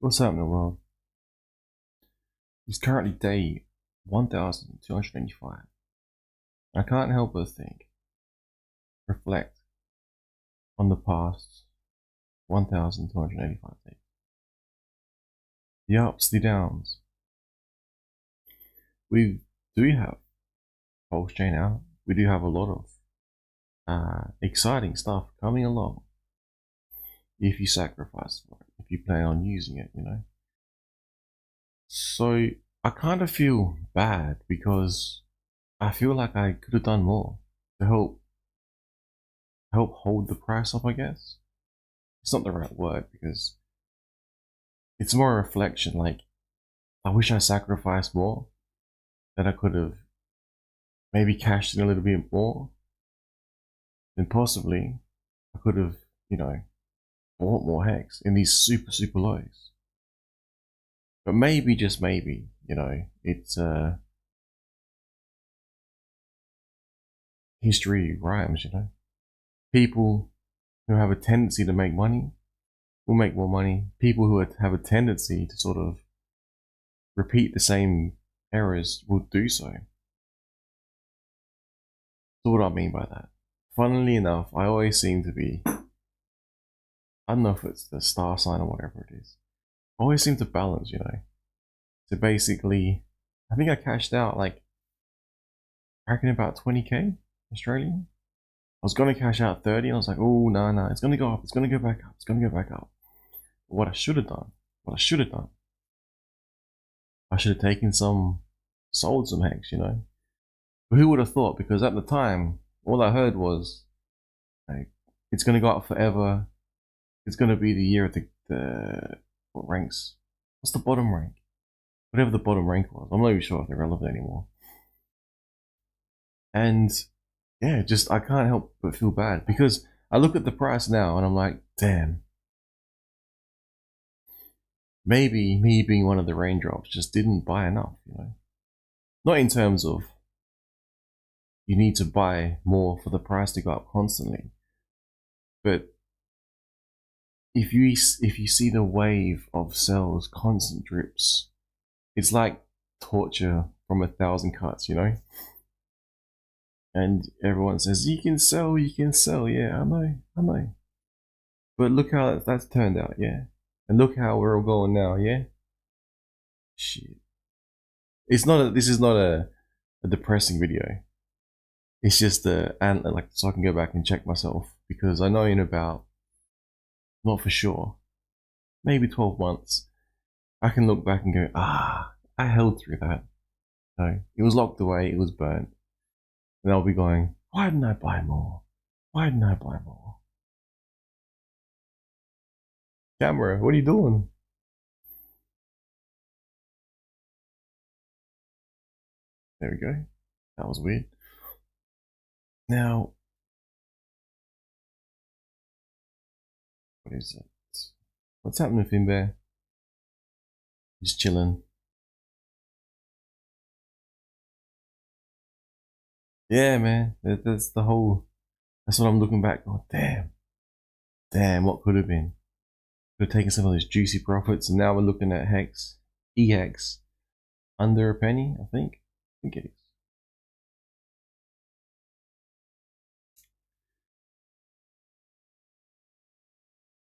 What's happening, world? It's currently day 1285. I can't help but think, reflect on the past 1285 days. The ups, the downs. We do have Pulse Chain out. We do have a lot of exciting stuff coming along. If you sacrifice for it, if you plan on using it, you know. So I kind of feel bad because I feel like I could have done more to help hold the price up, I guess. It's not the right word because it's more a reflection. Like, I wish I sacrificed more, that I could have maybe cashed in a little bit more. Then possibly I could have, you know, bought more HEX in these super lows. But maybe, just maybe, you know, it's history rhymes, you know. People who have a tendency to make money will make more money. People who have a tendency to sort of repeat the same errors will do so. So what do I mean by that? Funnily enough, I always seem to be, I don't know if it's the star sign or whatever it is, I always seem to balance, you know. So basically, I think I cashed out like, I reckon about 20k Australian. I was going to cash out 30 and I was like, oh, no, it's going to go up, it's going to go back up, it's going to go back up. But what I should have done, I should have taken sold some HEX, you know. But who would have thought? Because at the time, all I heard was, like, it's going to go up forever. It's going to be the year of the what ranks? What's the bottom rank? Whatever the bottom rank was. I'm not even sure if they're relevant anymore. And yeah, just I can't help but feel bad because I look at the price now and I'm like, damn. Maybe me being one of the raindrops just didn't buy enough, you know. Not in terms of you need to buy more for the price to go up constantly, but if you see the wave of cells, constant drips, it's like torture from 1,000 cuts, you know. And everyone says you can sell. Yeah, I know. But look how that's turned out, yeah. And look how we're all going now, yeah. Shit. It's not. This is not a depressing video. It's just and like so I can go back and check myself because I know in about, not for sure, maybe 12 months, I can look back and go, I held through that. No, it was locked away, it was burnt. And I'll be going, why didn't I buy more? Why didn't I buy more? Camera, what are you doing? There we go. That was weird. Now, what is it? What's happening with him there? He's chilling. Yeah, man. That's the whole. That's what I'm looking back. Oh, damn. What could have been? Could have taken some of those juicy profits, and now we're looking at HEX, EHEX, under a penny. I think it is.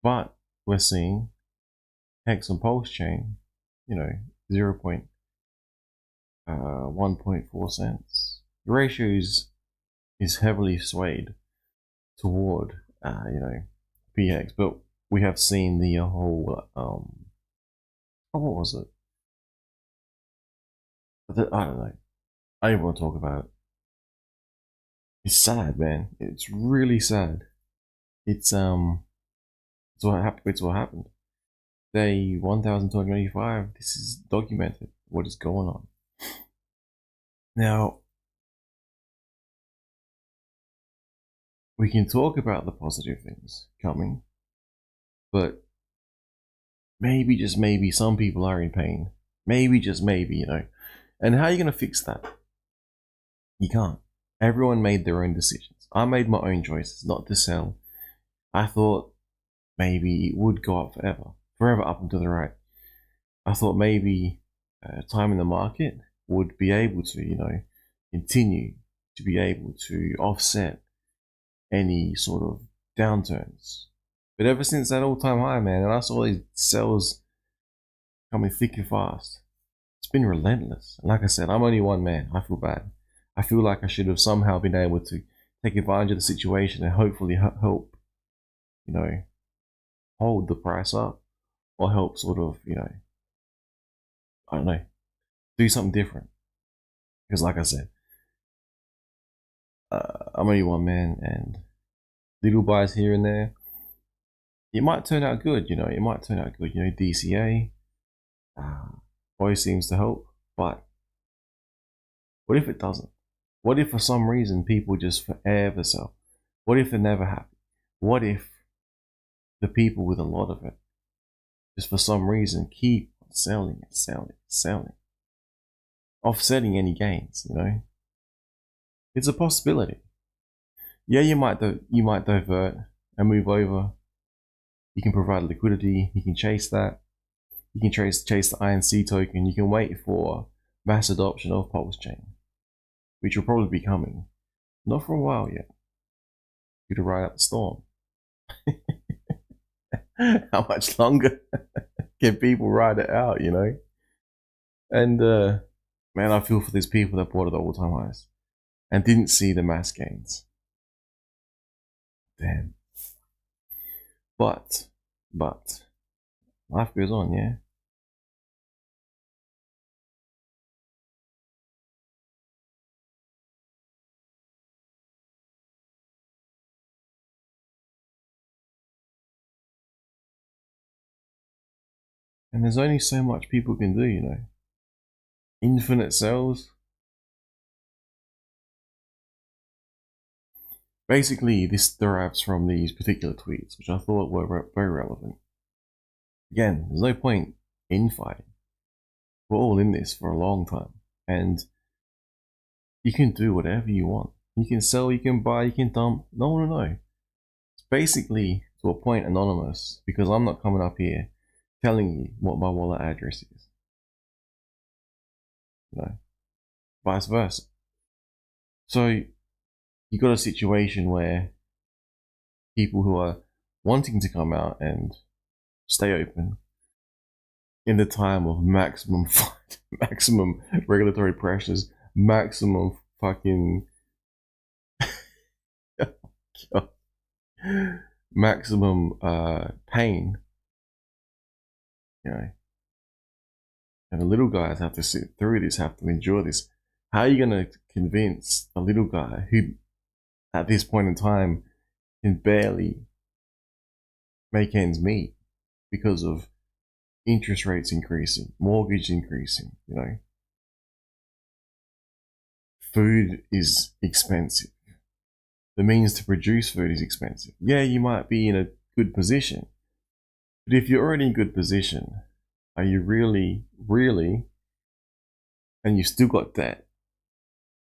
But we're seeing HEX on Pulse Chain, you know, 1.4 cents. The ratio is heavily swayed toward, you know, PX, but we have seen the whole, oh, what was it? I don't know. I don't want to talk about it. It's sad, man. It's really sad. It's what happened. Day 1285. This is documented. What is going on? Now, we can talk about the positive things coming, but maybe, just maybe, some people are in pain. Maybe, just maybe, you know. And how are you going to fix that? You can't. Everyone made their own decisions. I made my own choices not to sell. I thought maybe it would go up forever up and to the right. I thought maybe time in the market would be able to, continue to be able to offset any sort of downturns. But ever since that all-time high, man, and I saw these sells coming thick and fast, it's been relentless. And like I said, I'm only one man. I feel bad. I feel like I should have somehow been able to take advantage of the situation and hopefully help, hold the price up, or help sort of, I don't know, do something different. Because like I said, I'm only one man, and little buys here and there, it might turn out good, it might turn out good. DCA always seems to help, but what if it doesn't? What if for some reason people just forever sell? What if they're never happy? What if the people with a lot of it just for some reason keep selling and selling and selling, offsetting any gains? It's a possibility. Yeah, you might divert and move over. You can provide liquidity. You can chase that. You can chase the INC token. You can wait for mass adoption of Pulse Chain, which will probably be coming. Not for a while yet. You to ride out the storm. How much longer can people ride it out, And man, I feel for these people that bought at all-time highs and didn't see the mass gains. Damn. But life goes on, yeah. And there's only so much people can do, Infinite cells. Basically, this derives from these particular tweets, which I thought were very relevant. Again, there's no point in fighting. We're all in this for a long time, and you can do whatever you want. You can sell, you can buy, you can dump. No one will know. It's basically, to a point, anonymous, because I'm not coming up here telling you what my wallet address is. Vice versa. So you got a situation where people who are wanting to come out and stay open in the time of maximum regulatory pressures, maximum fucking maximum pain, and the little guys have to sit through this, have to endure this. How are you going to convince a little guy who at this point in time can barely make ends meet because of interest rates increasing, mortgage increasing, food is expensive. The means to produce food is expensive. Yeah, you might be in a good position, but if you're already in good position, are you really, and you still got debt,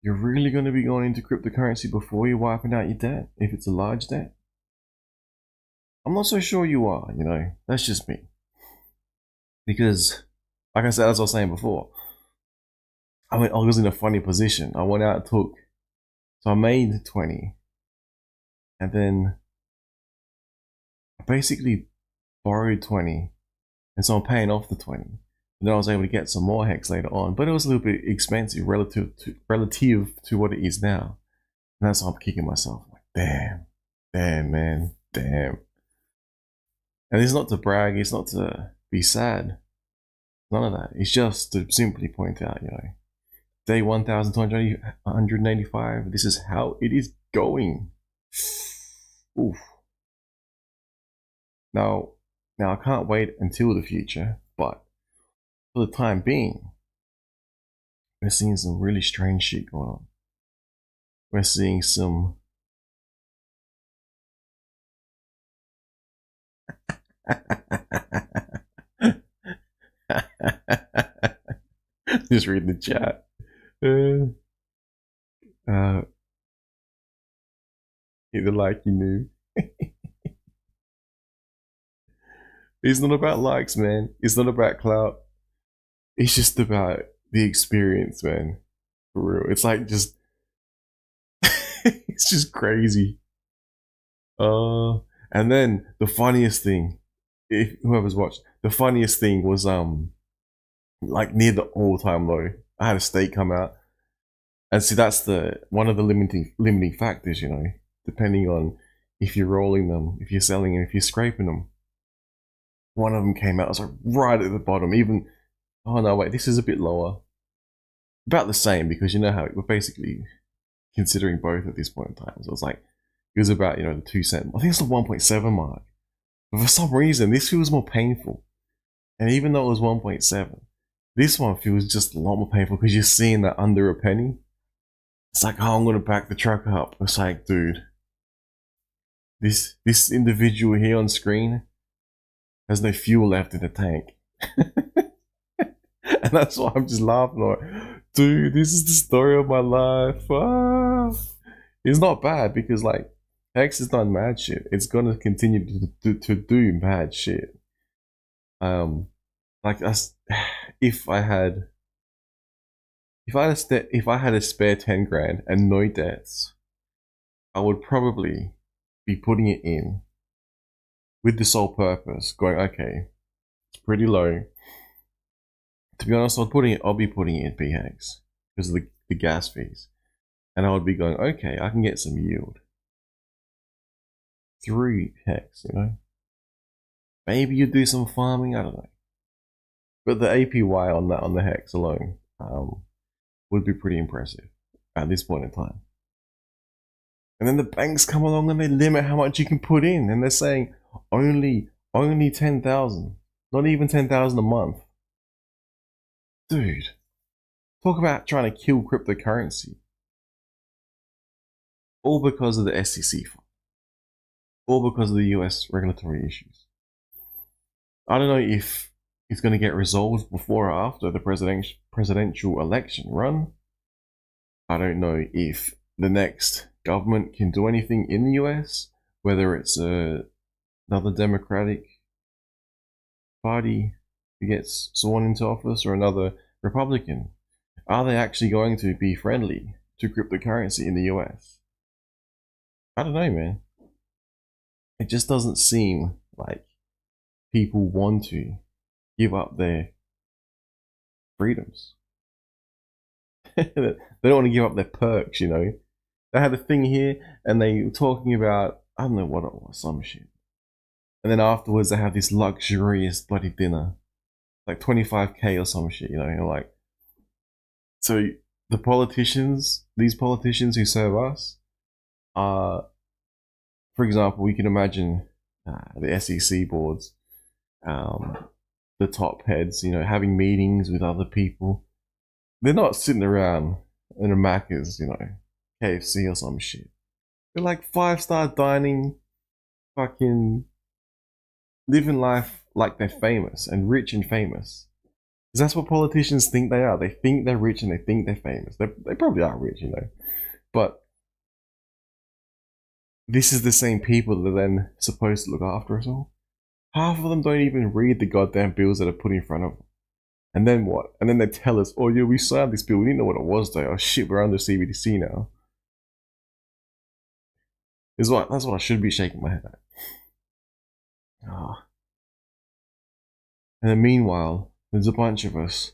you're really going to be going into cryptocurrency before you're wiping out your debt, if it's a large debt? I'm not so sure you are, that's just me. Because, like I said, as I was saying before, I was in a funny position. I went out and so I made 20, and then I basically borrowed 20, and so I'm paying off the 20. And then I was able to get some more HEX later on, but it was a little bit expensive relative to what it is now. And that's why I'm kicking myself. Like, damn, man, damn. And it's not to brag, it's not to be sad. None of that. It's just to simply point out, day 1,285, this is how it is going. Oof. Now I can't wait until the future, but for the time being, we're seeing some really strange shit going on. We're seeing some just reading the chat. Hit the like you knew. It's not about likes, man. It's not about clout. It's just about the experience, man. For real. It's like just it's just crazy. And then the funniest thing, if whoever's watched, the funniest thing was like near the all-time low. I had a steak come out. And see, that's the one of the limiting factors, you know, depending on if you're rolling them, if you're selling them, if you're scraping them. One of them came out, I was like right at the bottom. Even oh no, wait, this is a bit lower. About the same, because you know how we're basically considering both at this point in time. So it's like it was about, you know, the 2 cent. I think it's the 1.7 mark. But for some reason, this feels more painful. And even though it was 1.7, this one feels just a lot more painful because you're seeing that under a penny. It's like, oh, I'm gonna back the truck up. It's like, dude, this individual here on screen has no fuel left in the tank. And that's why I'm just laughing like, dude, this is the story of my life. Ah. It's not bad because like HEX has done mad shit. It's gonna continue to do mad shit. Like us, if I had a spare 10 grand and no debts, I would probably be putting it in with the sole purpose, going, okay, it's pretty low. To be honest, I'll be putting it in PHEX because of the gas fees. And I would be going, okay, I can get some yield through HEX, you know? Maybe you do some farming, I don't know. But the APY on the HEX alone would be pretty impressive at this point in time. And then the banks come along and they limit how much you can put in, and they're saying only 10,000, not even 10,000 a month. Dude, talk about trying to kill cryptocurrency. All because of the SEC, all because of the US regulatory issues. I don't know if it's going to get resolved before or after the presidential election run. I don't know if the next government can do anything in the US, whether it's another Democratic Party who gets sworn into office or another Republican. Are they actually going to be friendly to cryptocurrency in the US? I don't know, man. It just doesn't seem like people want to give up their freedoms. They don't want to give up their perks, you know. They had a thing here and they were talking about, I don't know what it was, some shit. And then afterwards they have this luxurious bloody dinner. Like 25K or some shit, you know, and like, so the politicians, these politicians who serve us, are, for example, we can imagine the SEC boards, the top heads, you know, having meetings with other people. They're not sitting around in a Macca's, you know, KFC or some shit. They're like 5-star dining, fucking living life like they're famous and rich and famous. Because that's what politicians think they are. They think they're rich and they think they're famous. They probably are rich, you know. But this is the same people that are then supposed to look after us all. Half of them don't even read the goddamn bills that are put in front of them. And then what? And then they tell us, oh yeah, we signed this bill. We didn't know what it was though. Oh shit, we're under CBDC now. That's what I should be shaking my head at. Oh. And then meanwhile, there's a bunch of us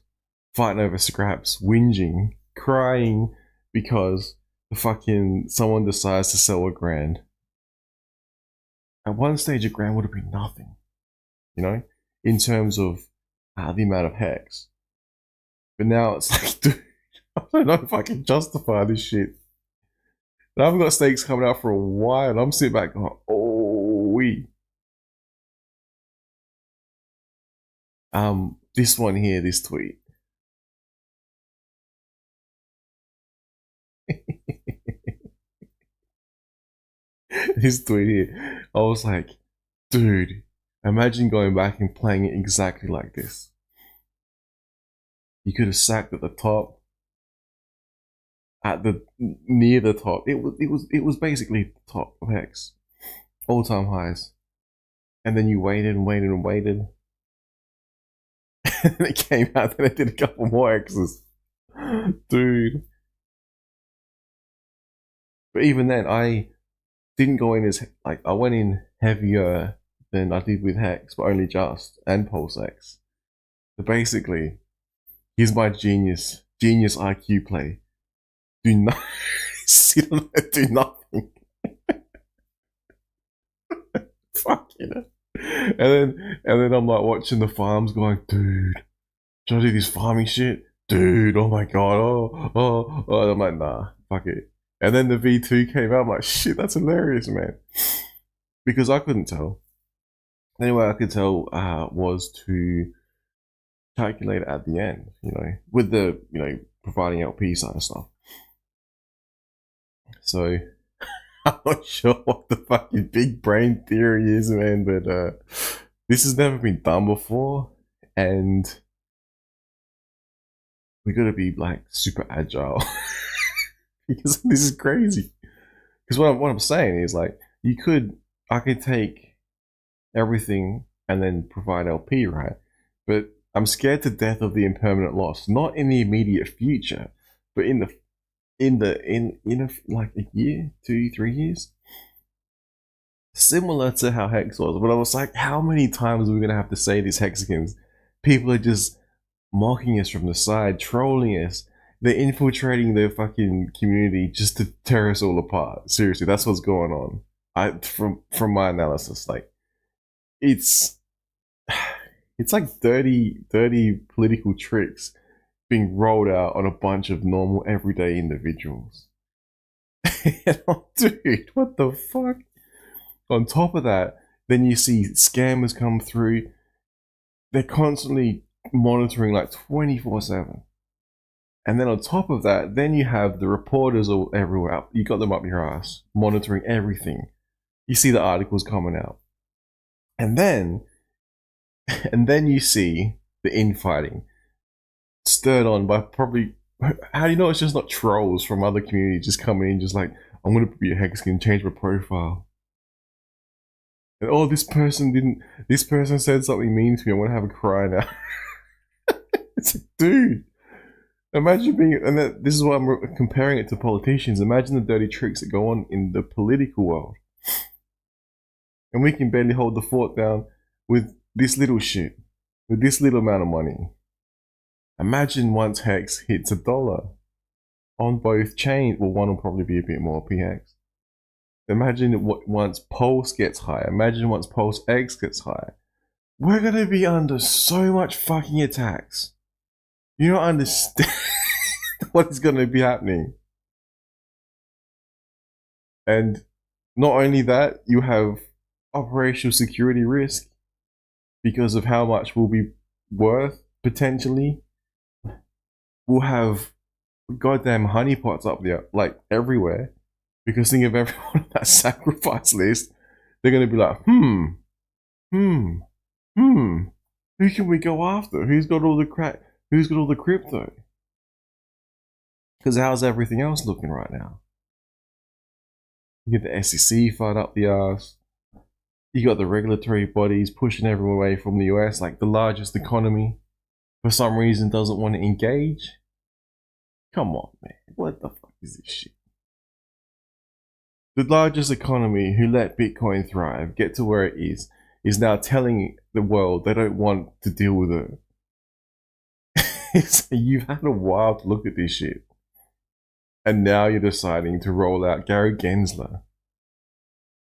fighting over scraps, whinging, crying because the fucking someone decides to sell $1,000. At one stage, $1,000 would have been nothing, you know, in terms of the amount of HEX. But now it's like, dude, I don't know if I can justify this shit. And I haven't got stakes coming out for a while. And I'm sitting back going, oh, we. This one here, this tweet. This tweet here. I was like, dude, imagine going back and playing it exactly like this. You could have sacked at the top. At the near the top. It was basically the top of HEX. All-time highs. And then you waited and waited and waited. And then it came out that I did a couple more X's. Dude. But even then, I didn't go in as, like, I went in heavier than I did with Hex, but only just, and Pulse X. So basically, here's my genius IQ play. Do not sit on it, do nothing. Fuck, you know. And then I'm like watching the farms going, dude, should I do this farming shit? Dude, oh my god, oh. And I'm like, nah, fuck it. And then the V2 came out, I'm like, shit, that's hilarious, man. Because I couldn't tell. The only way I could tell was to calculate it at the end, you know, with the, you know, providing LP side of stuff. So I'm not sure what the fucking big brain theory is, man, but this has never been done before, and we gotta be like super agile because this is crazy. Because what I'm saying is, like, I could take everything and then provide LP, right? But I'm scared to death of the impermanent loss, not in the immediate future, but in like a year, 2-3 years. Similar to how Hex was, but I was like, how many times are we gonna have to say these Hexicans? People are just mocking us from the side, trolling us. They're infiltrating the fucking community just to tear us all apart. Seriously, that's what's going on. From my analysis, like, it's like dirty political tricks being rolled out on a bunch of normal everyday individuals. Dude, what the fuck? On top of that, then you see scammers come through. They're constantly monitoring like 24/7. And then on top of that, then you have the reporters all everywhere. You got them up your ass, monitoring everything. You see the articles coming out. And then you see the infighting stirred on by probably, how do you know it's just not trolls from other communities just coming in, just like, I'm gonna be a Hexagon, change my profile. And oh, this person said something mean to me, I'm gonna have a cry now. It's like, dude, imagine being, and this is why I'm comparing it to politicians. Imagine the dirty tricks that go on in the political world. And we can barely hold the fort down with this little shit, with this little amount of money. Imagine once Hex hits $1 on both chains. Well, one will probably be a bit more PX. Imagine once Pulse gets high. Imagine once Pulse X gets high. We're gonna be under so much fucking attacks. You don't understand what is gonna be happening. And not only that, you have operational security risk because of how much we'll be worth potentially. We'll have goddamn honeypots up there, like everywhere. Because think of everyone on that sacrifice list, they're gonna be like, who can we go after? Who's got all the crack? Who's got all the crypto? Because how's everything else looking right now? You get the SEC fired up the arse. You got the regulatory bodies pushing everyone away from the US, like the largest economy, for some reason doesn't want to engage. Come on, man. What the fuck is this shit? The largest economy who let Bitcoin thrive, get to where it is now telling the world they don't want to deal with it. You've had a while to look at this shit. And now you're deciding to roll out Gary Gensler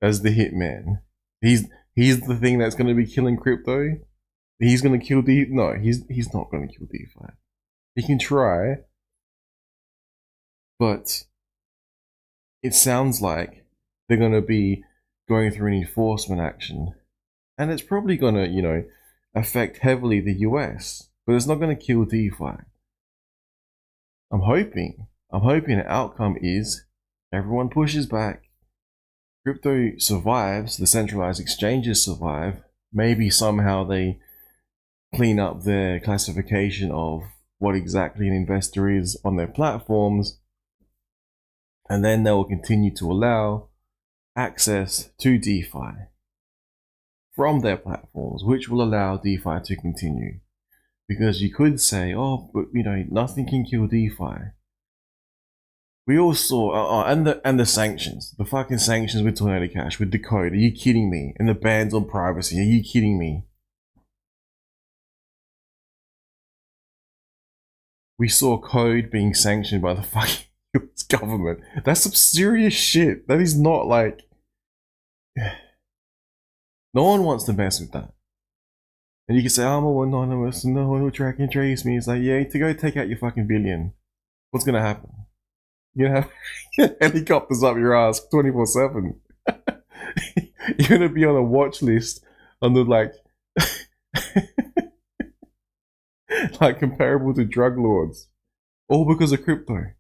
as the hitman. He's the thing that's going to be killing crypto. He's going to kill DeFi. No, he's not going to kill DeFi. He can try, but it sounds like they're going to be going through an enforcement action, and it's probably going to, you know, affect heavily the US, but it's not going to kill DeFi. I'm hoping the outcome is everyone pushes back. Crypto survives, the centralized exchanges survive. Maybe somehow they clean up their classification of what exactly an investor is on their platforms, and then they will continue to allow access to DeFi from their platforms, which will allow DeFi to continue. Because you could say, oh, but you know, nothing can kill DeFi. We all saw, and the sanctions, the fucking sanctions with Tornado Cash, with the code. Are you kidding me? And the bans on privacy. Are you kidding me? We saw code being sanctioned by the fucking US government. That's some serious shit. That is not like. No one wants to mess with that. And you can say, I'm all anonymous and no one will track and trace me. It's like, yeah, to go take out your fucking billion. What's gonna happen? You're gonna have helicopters up your ass 24/7. You're gonna be on a watch list on the like comparable to drug lords. All because of crypto.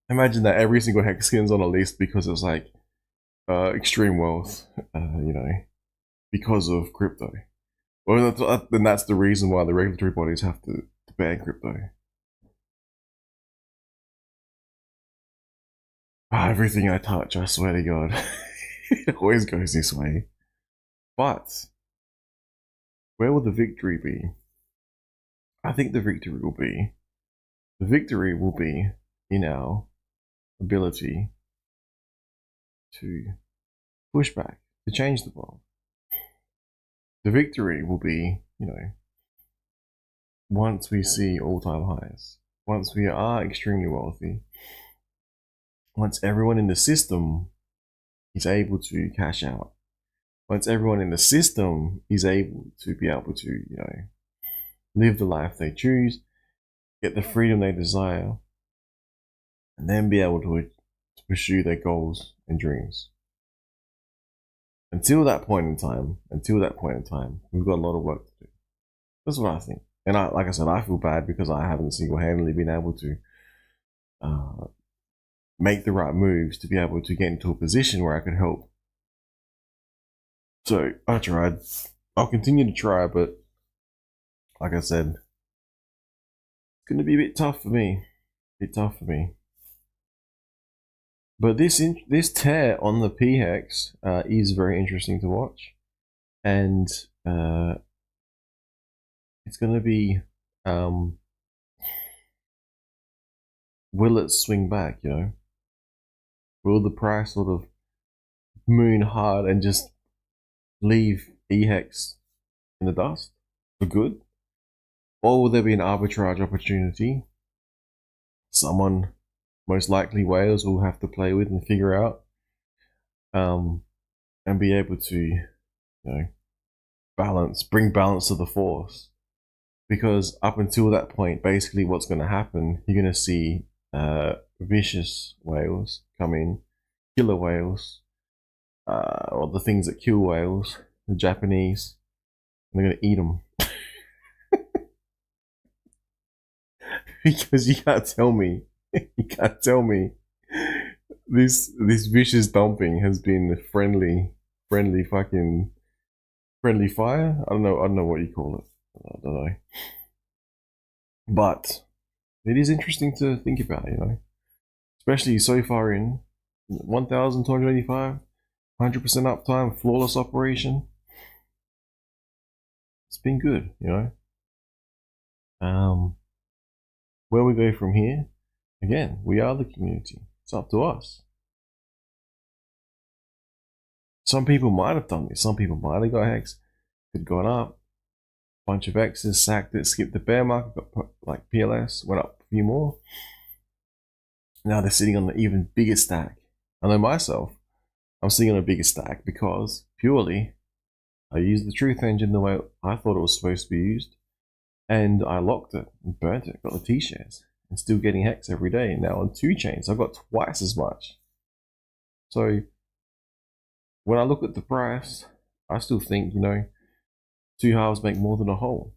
Imagine that every single hex skin's on a list because it's like extreme wealth, you know, because of crypto. Well, then that's the reason why the regulatory bodies have to ban crypto. Everything I touch, I swear to God, it always goes this way. But where will the victory be? I think the victory will be in our ability to push back, to change the world. The victory will be, you know, once we see all-time highs, once we are extremely wealthy, once everyone in the system is able to cash out, once everyone in the system is able to be able to, you know, live the life they choose, get the freedom they desire, and then be able to pursue their goals and dreams. Until that point in time, we've got a lot of work to do. That's what I think. And like I said, I feel bad because I haven't single-handedly been able to make the right moves to be able to get into a position where I could help. So I tried. I'll continue to try, but like I said, it's going to be a bit tough for me. But this tear on the PHEX is very interesting to watch, and it's going to be will it swing back? You know, will the price sort of moon hard and just leave HEX in the dust for good, or will there be an arbitrage opportunity? Someone, most likely Wales, will have to play with and figure out, and be able to, you know, bring balance to the force. Because up until that point, basically what's going to happen, you're going to see vicious whales come in, killer whales, or the things that kill whales, the Japanese, and they're going to eat them. Because you can't tell me this vicious dumping has been friendly fire. I don't know what you call it. I don't know. But it is interesting to think about, you know, especially so far in 1,285, 100% uptime, flawless operation. It's been good, you know. Where we go from here, again, we are the community. It's up to us. Some people might have done this. Some people might have got HEX, had gone up. Bunch of X's, sacked it, skipped the bear market, got like PLS, went up a few more. Now they're sitting on an even bigger stack. I know myself, I'm sitting on a bigger stack because purely I used the truth engine the way I thought it was supposed to be used, and I locked it and burnt it, got the T-shares, and still getting HEX every day. Now on 2 chains, I've got twice as much. So when I look at the price, I still think, you know, 2 halves make more than a whole.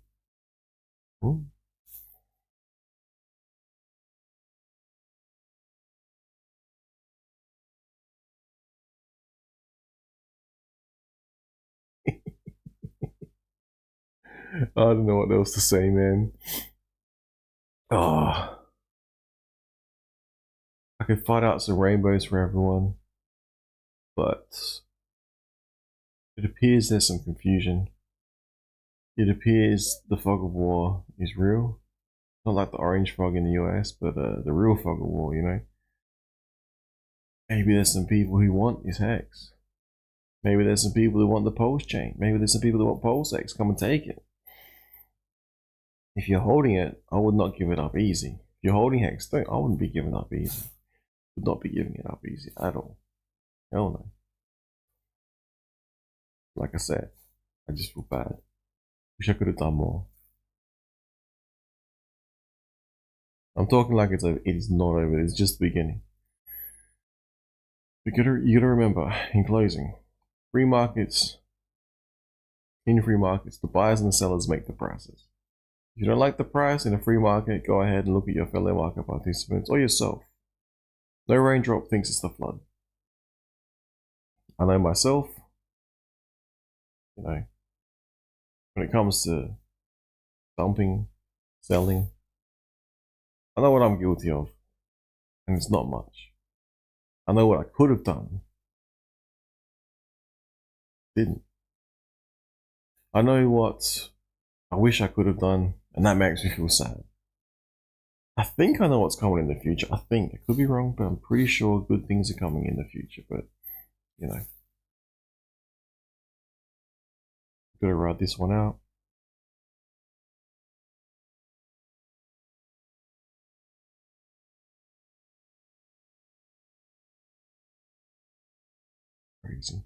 I don't know what else to say, man. Oh, I could fight out some rainbows for everyone, but it appears there's some confusion. It appears the fog of war is real. Not like the orange fog in the US, but the real fog of war, you know? Maybe there's some people who want this hex. Maybe there's some people who want the pulse chain. Maybe there's some people who want pulse hex. Come and take it. If you're holding it, I would not give it up easy. If you're holding hex, I wouldn't be giving up easy. Would not be giving it up easy at all. Hell no. Like I said, I just feel bad. Wish I could have done more. I'm talking like it's over. It is not over. It's just the beginning. You gotta remember, in closing, free markets, in free markets, the buyers and the sellers make the prices. If you don't like the price in a free market, go ahead and look at your fellow market participants or yourself. No raindrop thinks it's the flood. I know myself, you know, when it comes to dumping, selling, I know what I'm guilty of, and it's not much. I know what I could have done, didn't. I know what I wish I could have done, and that makes me feel sad. I think I know what's coming in the future. I think. I could be wrong, but I'm pretty sure good things are coming in the future. But, you know, gotta ride this one out. Crazy.